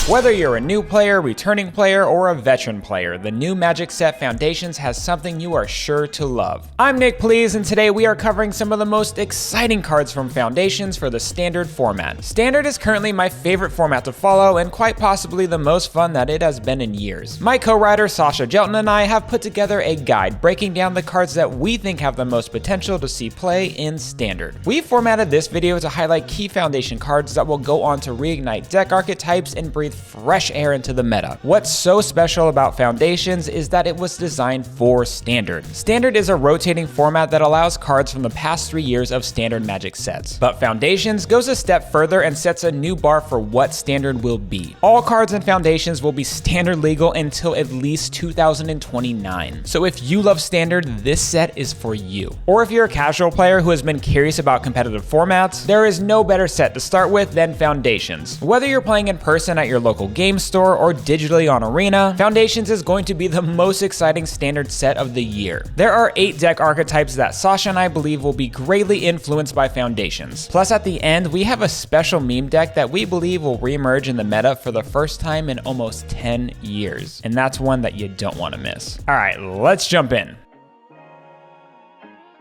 Whether you're a new player, returning player, or a veteran player, the new Magic set Foundations has something you are sure to love. I'm NicPlz, and today we are covering some of the most exciting cards from Foundations for the Standard format. Standard is currently my favorite format to follow, and quite possibly the most fun that it has been in years. My co-writer Sasha Jelton and I have put together a guide breaking down the cards that we think have the most potential to see play in Standard. We formatted this video to highlight key Foundation cards that will go on to reignite deck archetypes and breathe fresh air into the meta. What's so special about Foundations is that it was designed for Standard. Standard is a rotating format that allows cards from the past 3 years of Standard Magic sets. But Foundations goes a step further and sets a new bar for what Standard will be. All cards in Foundations will be Standard legal until at least 2029. So if you love Standard, this set is for you. Or if you're a casual player who has been curious about competitive formats, there is no better set to start with than Foundations. Whether you're playing in person at your local game store or digitally on Arena, Foundations is going to be the most exciting Standard set of the year. There are 8 deck archetypes that Sasha and I believe will be greatly influenced by Foundations. Plus at the end, we have a special meme deck that we believe will reemerge in the meta for the first time in almost 10 years. And that's one that you don't want to miss. Alright, let's jump in.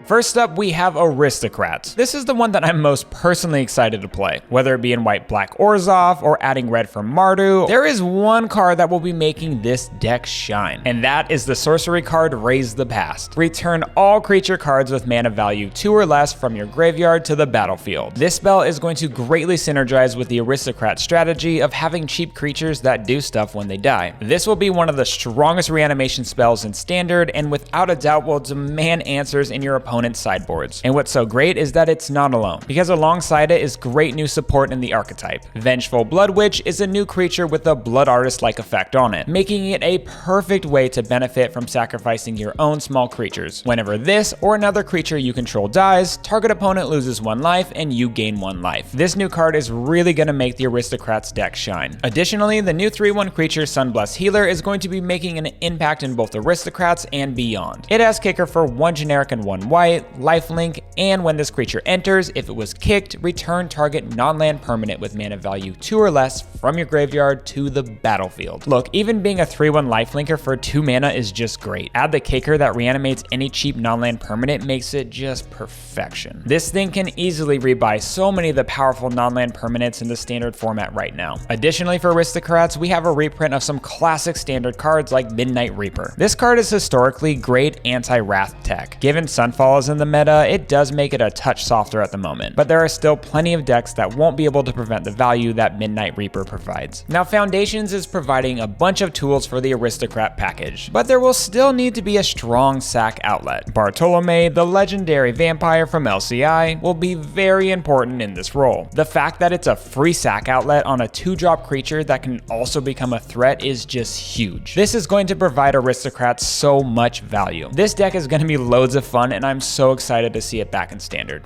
First up, we have Aristocrats. This is the one that I'm most personally excited to play. Whether it be in white-black Orzhov or adding red for Mardu, there is one card that will be making this deck shine, and that is the sorcery card Raise the Past. Return all creature cards with mana value 2 or less from your graveyard to the battlefield. This spell is going to greatly synergize with the Aristocrat strategy of having cheap creatures that do stuff when they die. This will be one of the strongest reanimation spells in Standard, and without a doubt will demand answers in your opponent's sideboards. And what's so great is that it's not alone, because alongside it is great new support in the archetype. Vengeful Blood Witch is a new creature with a Blood Artist-like effect on it, making it a perfect way to benefit from sacrificing your own small creatures. Whenever this or another creature you control dies, target opponent loses 1 life and you gain 1 life. This new card is really going to make the Aristocrats deck shine. Additionally, the new 3/1 creature Sunblessed Healer is going to be making an impact in both Aristocrats and beyond. It has kicker for 1 generic and 1 white, lifelink, and when this creature enters, if it was kicked, return target non-land permanent with mana value 2 or less from your graveyard to the battlefield. Look, even being a 3/1 lifelinker for 2 mana is just great. Add the kicker that reanimates any cheap non-land permanent makes it just perfection. This thing can easily rebuy so many of the powerful non-land permanents in the Standard format right now. Additionally, for Aristocrats, we have a reprint of some classic Standard cards like Midnight Reaper. This card is historically great anti-wrath tech. Given Sunfall is in the meta, it does make it a touch softer at the moment, but there are still plenty of decks that won't be able to prevent the value that Midnight Reaper provides. Now, Foundations is providing a bunch of tools for the Aristocrat package, but there will still need to be a strong sack outlet. Bartolome, the legendary vampire from LCI, will be very important in this role. The fact that it's a free sack outlet on a 2-drop creature that can also become a threat is just huge. This is going to provide Aristocrats so much value. This deck is going to be loads of fun, and I'm so excited to see it back in Standard.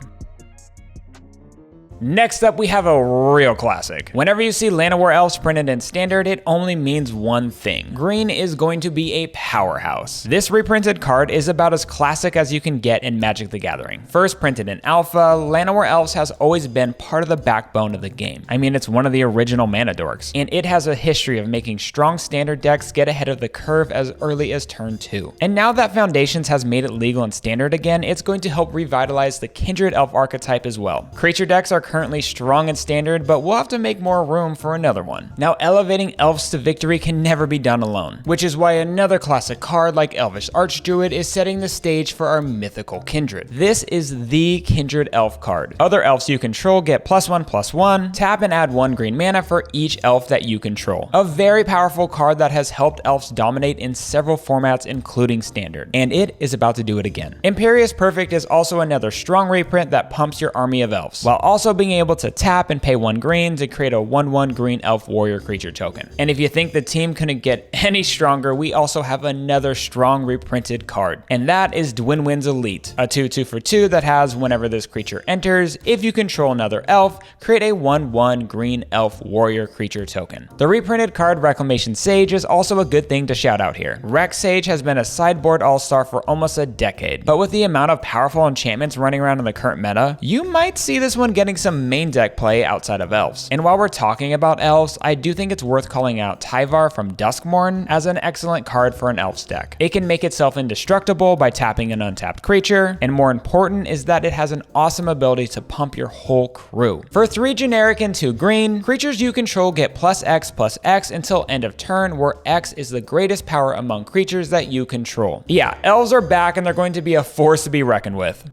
Next up, we have a real classic. Whenever you see Llanowar Elves printed in Standard, it only means one thing. Green is going to be a powerhouse. This reprinted card is about as classic as you can get in Magic the Gathering. First printed in Alpha, Llanowar Elves has always been part of the backbone of the game. I mean, it's one of the original mana dorks, and it has a history of making strong Standard decks get ahead of the curve as early as turn 2. And now that Foundations has made it legal in Standard again, it's going to help revitalize the Kindred Elf archetype as well. Creature decks are currently strong in Standard, but we'll have to make more room for another one. Now, elevating Elves to victory can never be done alone, which is why another classic card like Elvish Archdruid is setting the stage for our mythical Kindred. This is the Kindred Elf card. Other Elves you control get +1/+1, tap and add 1 green mana for each Elf that you control. A very powerful card that has helped Elves dominate in several formats including Standard, and it is about to do it again. Imperious Perfect is also another strong reprint that pumps your army of Elves, while also being able to tap and pay 1 green to create a 1/1 green elf warrior creature token. And if you think the team couldn't get any stronger, we also have another strong reprinted card, and that is Dwinwind's Elite, a 2/2 for 2 that has whenever this creature enters, if you control another elf, create a 1/1 green elf warrior creature token. The reprinted card Reclamation Sage is also a good thing to shout out here. Rec Sage has been a sideboard all-star for almost a decade, but with the amount of powerful enchantments running around in the current meta, you might see this one getting some some main deck play outside of Elves. And while we're talking about Elves, I do think it's worth calling out Tyvar from Duskmourn as an excellent card for an Elves deck. It can make itself indestructible by tapping an untapped creature, and more important is that it has an awesome ability to pump your whole crew. For 3 generic and 2 green, creatures you control get +X/+X until end of turn, where X is the greatest power among creatures that you control. Yeah, Elves are back and they're going to be a force to be reckoned with.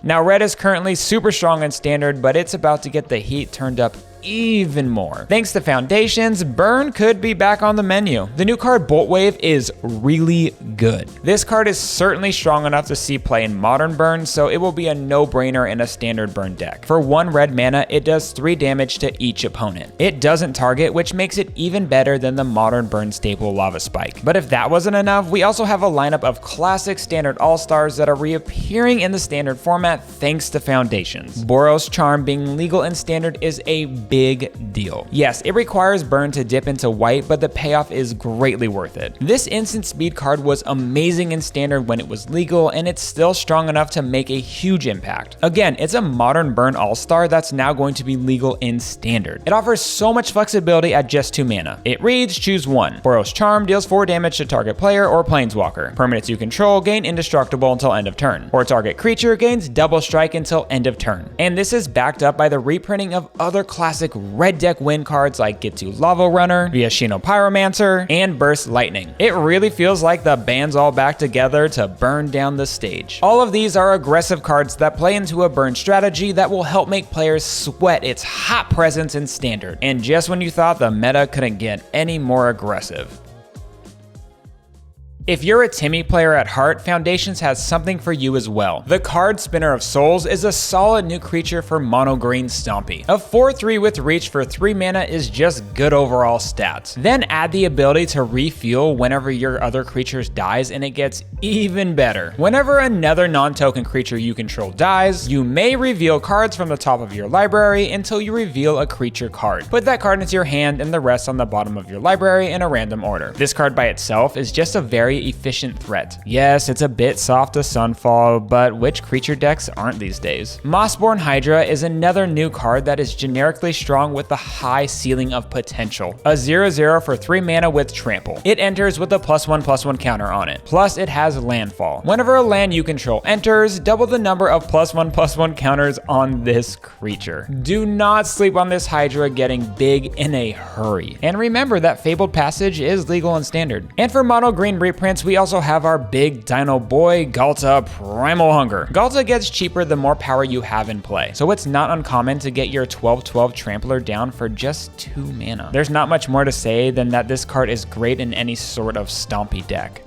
Now red is currently super strong in standard, but it's about to get the heat turned up even more. Thanks to Foundations, Burn could be back on the menu. The new card Bolt Wave is really good. This card is certainly strong enough to see play in Modern Burn, so it will be a no-brainer in a standard Burn deck. For 1 red mana, it does 3 damage to each opponent. It doesn't target, which makes it even better than the Modern Burn staple Lava Spike. But if that wasn't enough, we also have a lineup of classic standard all-stars that are reappearing in the standard format thanks to Foundations. Boros Charm being legal in standard is a big deal. Yes, it requires Burn to dip into white, but the payoff is greatly worth it. This instant speed card was amazing in standard when it was legal, and it's still strong enough to make a huge impact. Again, it's a Modern Burn all-star that's now going to be legal in standard. It offers so much flexibility at just 2 mana. It reads, choose 1. Boros Charm deals 4 damage to target player or planeswalker. Permanents you control gain indestructible until end of turn, or target creature gains double strike until end of turn. And this is backed up by the reprinting of other classic red deck win cards like Get to Lava Runner, Viashino Pyromancer, and Burst Lightning. It really feels like the band's all back together to burn down the stage. All of these are aggressive cards that play into a burn strategy that will help make players sweat its hot presence in standard. And just when you thought the meta couldn't get any more aggressive. If you're a Timmy player at heart, Foundations has something for you as well. The card Spinner of Souls is a solid new creature for mono green Stompy. A 4/3 with reach for 3 mana is just good overall stats. Then add the ability to refuel whenever your other creature dies, and it gets even better. Whenever another non-token creature you control dies, you may reveal cards from the top of your library until you reveal a creature card. Put that card into your hand and the rest on the bottom of your library in a random order. This card by itself is just a very efficient threat. Yes, it's a bit soft to Sunfall, but which creature decks aren't these days? Mossborn Hydra is another new card that is generically strong with a high ceiling of potential. A 0/0 for 3 mana with Trample. It enters with a +1/+1 counter on it. Plus it has Landfall. Whenever a land you control enters, double the number of +1/+1 counters on this creature. Do not sleep on this Hydra getting big in a hurry. And remember that Fabled Passage is legal in standard. And for mono green reprints, we also have our big dino boy, Ghalta Primal Hunger. Ghalta gets cheaper the more power you have in play, so it's not uncommon to get your 12/12 Trampler down for just 2 mana. There's not much more to say than that this card is great in any sort of stompy deck.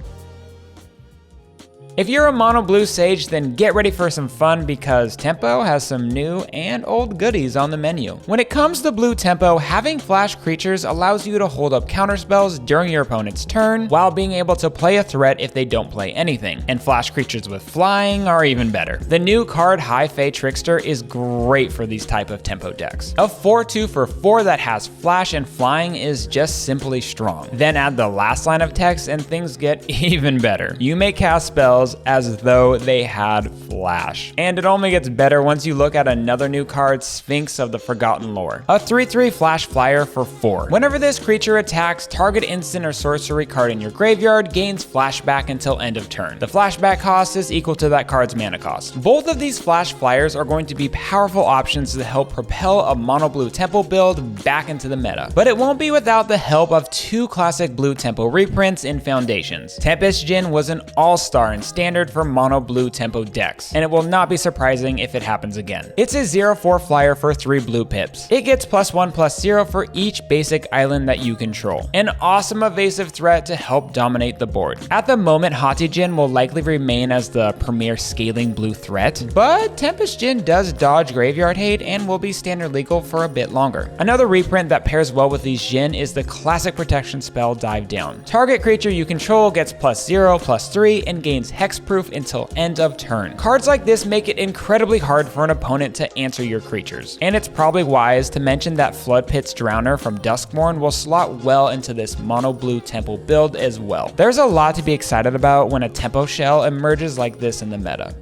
If you're a mono blue Sage, then get ready for some fun because Tempo has some new and old goodies on the menu. When it comes to blue Tempo, having flash creatures allows you to hold up counterspells during your opponent's turn while being able to play a threat if they don't play anything, and flash creatures with flying are even better. The new card High Fae Trickster is great for these type of Tempo decks. A 4/2 for 4 that has flash and flying is just simply strong. Then add the last line of text and things get even better. You may cast spells as though they had flash. And it only gets better once you look at another new card, Sphinx of the Forgotten Lore. A 3/3 flash flyer for 4. Whenever this creature attacks, target instant or sorcery card in your graveyard gains flashback until end of turn. The flashback cost is equal to that card's mana cost. Both of these flash flyers are going to be powerful options to help propel a mono blue Tempo build back into the meta. But it won't be without the help of 2 classic blue Tempo reprints in Foundations. Tempest Djinn was an all-star in standard for mono blue Tempo decks, and it will not be surprising if it happens again. It's a 0/4 flyer for 3 blue pips. It gets +1/+0 for each basic island that you control. An awesome evasive threat to help dominate the board. At the moment, Hati Djinn will likely remain as the premier scaling blue threat, but Tempest Djinn does dodge graveyard hate and will be standard legal for a bit longer. Another reprint that pairs well with these Djinn is the classic protection spell Dive Down. Target creature you control gets +0/+3 and gains hexproof until end of turn. Cards like this make it incredibly hard for an opponent to answer your creatures. And it's probably wise to mention that Flood Pit's Drowner from Duskmourn will slot well into this mono blue Tempo build as well. There's a lot to be excited about when a Tempo shell emerges like this in the meta.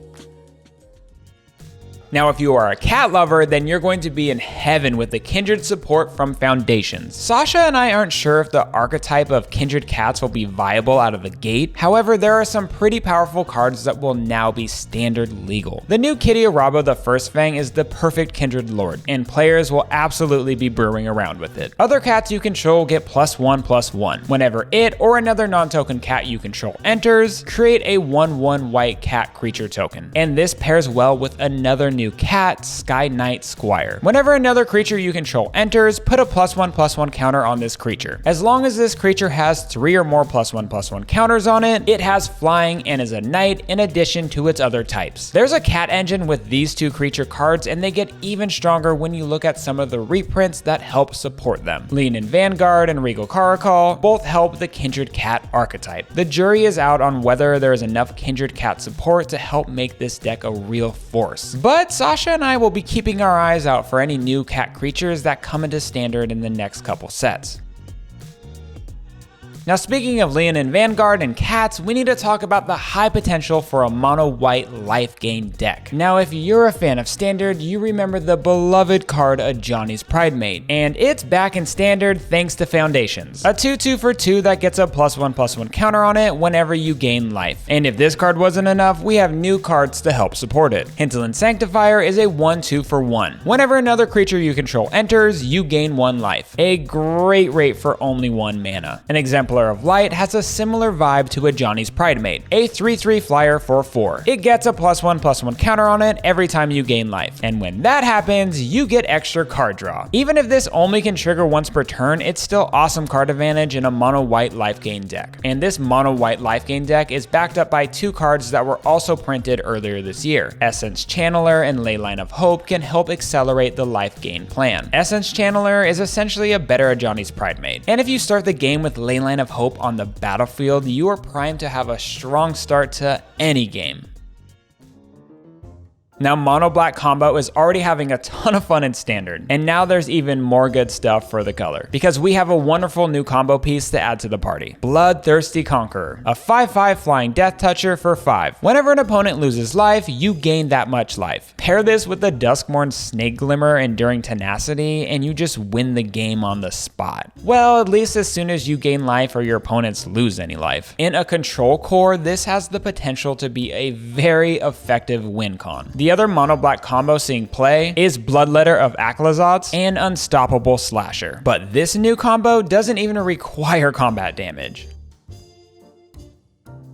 Now, if you are a cat lover, then you're going to be in heaven with the Kindred support from Foundations. Sasha and I aren't sure if the archetype of Kindred cats will be viable out of the gate. However, there are some pretty powerful cards that will now be standard legal. The new Kitty Arabo the First Fang is the perfect Kindred Lord, and players will absolutely be brewing around with it. Other cats you control get +1/+1. Whenever it or another non-token cat you control enters, create a 1/1 white cat creature token. And this pairs well with another new cat, Sky Knight Squire. Whenever another creature you control enters, put a +1/+1 counter on this creature. As long as this creature has 3 or more +1/+1 counters on it, it has flying and is a knight in addition to its other types. There's a cat engine with these two creature cards, and they get even stronger when you look at some of the reprints that help support them. Leonin Vanguard and Regal Caracal both help the Kindred cat archetype. The jury is out on whether there is enough Kindred cat support to help make this deck a real force. But Sasha and I will be keeping our eyes out for any new cat creatures that come into standard in the next couple sets. Now, speaking of Leonin Vanguard and cats, we need to talk about the high potential for a mono-white life gain deck. Now, if you're a fan of Standard, you remember the beloved card Ajani's Pridemate, and it's back in Standard thanks to Foundations. A 2/2 for 2 that gets a +1/+1 counter on it whenever you gain life. And if this card wasn't enough, we have new cards to help support it. Hinterland Sanctifier is a 1/2 for 1. Whenever another creature you control enters, you gain 1 life. A great rate for only 1 mana. An exemplar of Light has a similar vibe to Ajani's Pridemate, a 3/3 flyer for 4. It gets a +1/+1 counter on it every time you gain life, and when that happens, you get extra card draw. Even if this only can trigger once per turn, it's still awesome card advantage in a mono-white life gain deck. And this mono-white life gain deck is backed up by 2 cards that were also printed earlier this year. Essence Channeler and Leyline of Hope can help accelerate the life gain plan. Essence Channeler is essentially a better Ajani's Pridemate, and if you start the game with Leyline of Hope on the battlefield, you are primed to have a strong start to any game. Now, Mono Black combo is already having a ton of fun in Standard, and now there's even more good stuff for the color, because we have a wonderful new combo piece to add to the party. Bloodthirsty Conqueror, a 5/5 flying death toucher for 5. Whenever an opponent loses life, you gain that much life. Pair this with the Duskmourn Snake Glimmer Enduring Tenacity, and you just win the game on the spot. Well, at least as soon as you gain life or your opponents lose any life. In a control core, this has the potential to be a very effective win con. The other mono black combo seeing play is Bloodletter of Aclazotz and Unstoppable Slasher. But this new combo doesn't even require combat damage.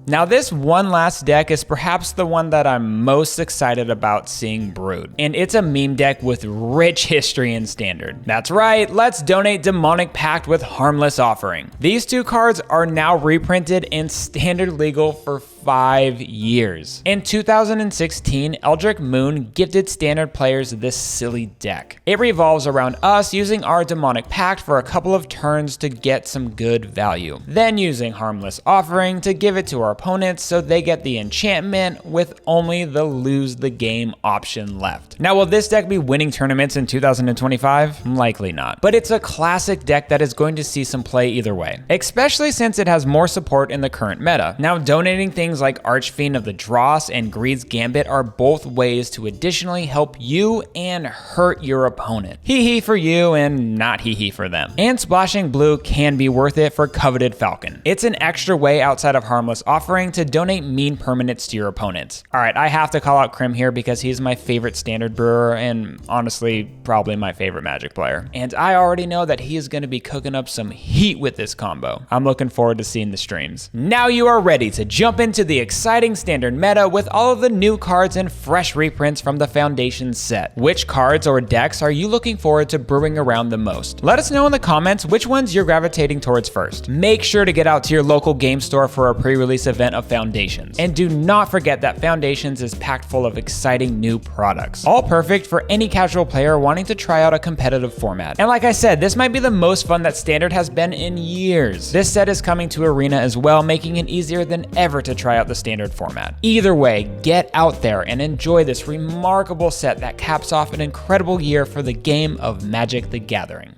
Now, this one last deck is perhaps the one that I'm most excited about seeing brewed, and it's a meme deck with rich history in Standard. That's right, let's donate Demonic Pact with Harmless Offering. These 2 cards are now reprinted in Standard legal for 5 years. In 2016, Eldritch Moon gifted Standard players this silly deck. It revolves around us using our Demonic Pact for a couple of turns to get some good value, then using Harmless Offering to give it to our opponents so they get the enchantment with only the lose the game option left. Now, will this deck be winning tournaments in 2025? Likely not, but it's a classic deck that is going to see some play either way, especially since it has more support in the current meta. Now, donating things like Archfiend of the Dross and Greed's Gambit are both ways to additionally help you and hurt your opponent. Hee hee for you and not hee hee for them. And splashing blue can be worth it for Coveted Falcon. It's an extra way outside of Harmless Offering to donate mean permanents to your opponents. Alright, I have to call out Krim here because he's my favorite Standard brewer and honestly probably my favorite Magic player. And I already know that he is going to be cooking up some heat with this combo. I'm looking forward to seeing the streams. Now you are ready to jump into the exciting Standard meta with all of the new cards and fresh reprints from the Foundation set. Which cards or decks are you looking forward to brewing around the most? Let us know in the comments which ones you're gravitating towards first. Make sure to get out to your local game store for a pre-release event of Foundations. And do not forget that Foundations is packed full of exciting new products, all perfect for any casual player wanting to try out a competitive format. And like I said, this might be the most fun that Standard has been in years. This set is coming to Arena as well, making it easier than ever to try out the Standard format. Either way, get out there and enjoy this remarkable set that caps off an incredible year for the game of Magic the Gathering.